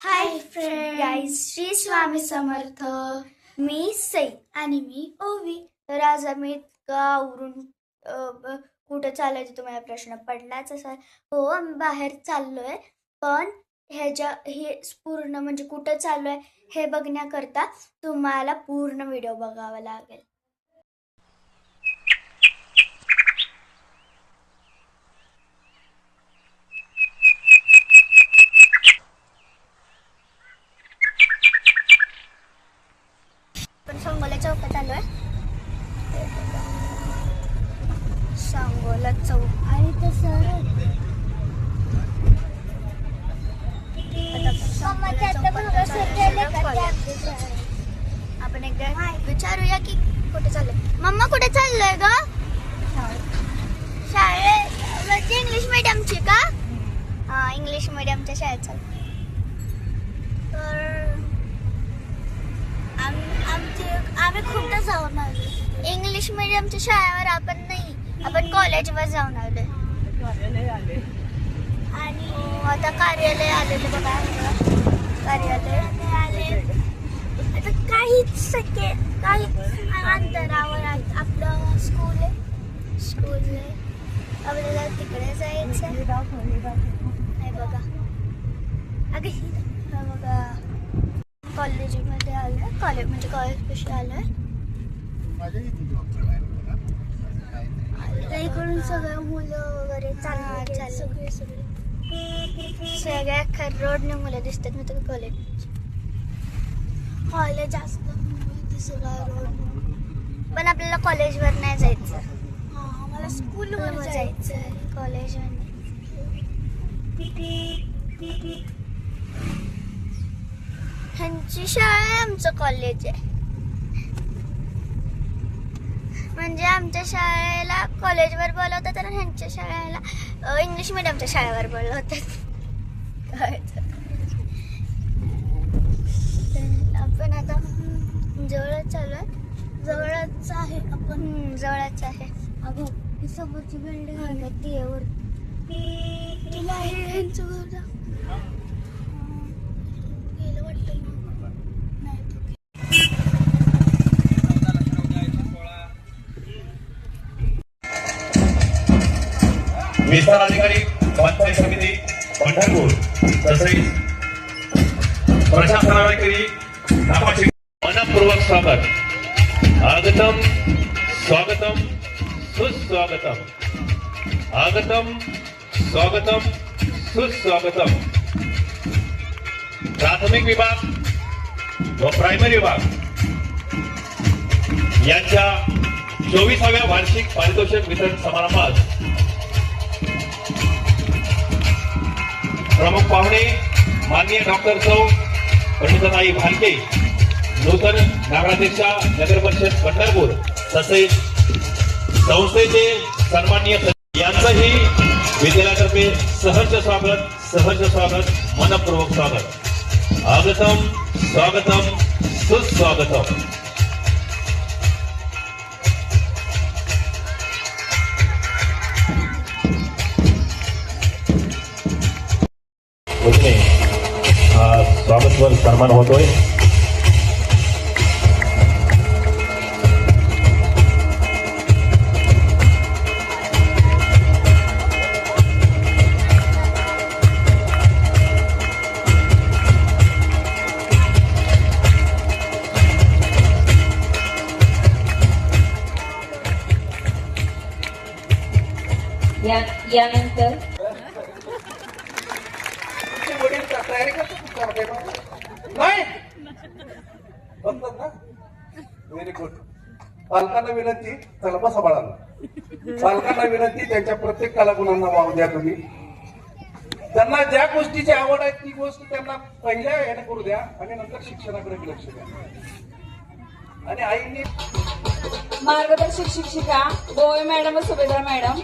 Hi friend guys, Shri Swami Samarth. मी सई आणि मी ओवी. तर आज आम्ही गावावरून कुठं चालायचं तुम्हाला प्रश्न पडलाच असाल. हो, आम्ही बाहेर चाललोय, पण हे पूर्ण म्हणजे कुठं चाललोय हे बघण्याकरता तुम्हाला पूर्ण व्हिडिओ बघावा लागेल. पण सांगोला चौकात आलोय. सांगोला चौक आणि तसं आपण एकदा विचारूया की कुठे चाललोय. मम्मा कुठे चाललोय ग? शाळेत म्हणजे इंग्लिश मीडियमची का? हा, इंग्लिश मीडियमच्या शाळेत चाललोय. तर आम्ही खूपदा जाऊन आलो. इंग्लिश मीडियमच्या शाळेवर आपण नाही, आपण कॉलेजवर जाऊन आलोय. आणि आता कार्यालय आलेलं बघा. कार्यालय आले आता काही अंतरावर आपलं स्कूल आहे. आपल्याला तिकडे जायचं आहे. बघा अगं हे बघा, कॉलेजमध्ये आलोय. कॉलेज कशी आलोय. इकडून सगळं मुलं वगैरे चालले. सगळ्या रोडने मुलं दिसतात. मी तुम्ही कॉलेज जास्त सगळं रोड. पण आपल्याला कॉलेजवर नाही जायचं. मला स्कूलवर जायचं. कॉलेजवर ह्यांची शाळा आहे, आमचं कॉलेज आहे. म्हणजे आमच्या शाळेला कॉलेजवर बोलवतात आणि ह्यांच्या शाळेला इंग्लिश मीडियमच्या शाळेवर बोलवतात. आपण आता जवळच चालू जवळच आहे. आपण जवळच आहे. अगं ही समोरची बिल्डिंग आहे ती आहे वर. तुला हे ह्यांचं घर गेलं वाटतं. विस्तार अधिकारी पंचायत समिती पंढरपूर तसेच प्रशासनाधिकारी नापाची मनपूर्वक स्वागत. आगतम स्वागतम सुस्वागतम. आगतम स्वागतम सुस्वागतम. प्राथमिक विभाग व प्रायमरी विभाग यांच्या 24व्या वार्षिक पारितोषिक वितरण समारंभात प्रमुख पाहुणे माननीय डॉक्टर सौ पंडिताई भालके, नूतन नगराध्यक्षा नगर परिषद पंढरपूर तसेच संस्थेचे सन्माननीय यांचंही विद्यालयातर्फे सहर्ष स्वागत मनपूर्वक स्वागत. आगतम स्वागतम सुस्वागतम. स्वागतवर सन्मान होतोय. यानंतर व्हेरी गुड. पालकांना विनंती, चला बसा बाळांना. पालकांना विनंती, त्यांच्या प्रत्येक कलागुणांना वाव द्या. तुम्ही त्यांना ज्या गोष्टीची आवड आहे ती गोष्ट त्यांना पहिल्या याने करू द्या आणि नंतर शिक्षणाकडे लक्ष द्या. आणि आईने मार्गदर्शक शिक्षिका गोवे मॅडम व सुभेदार मॅडम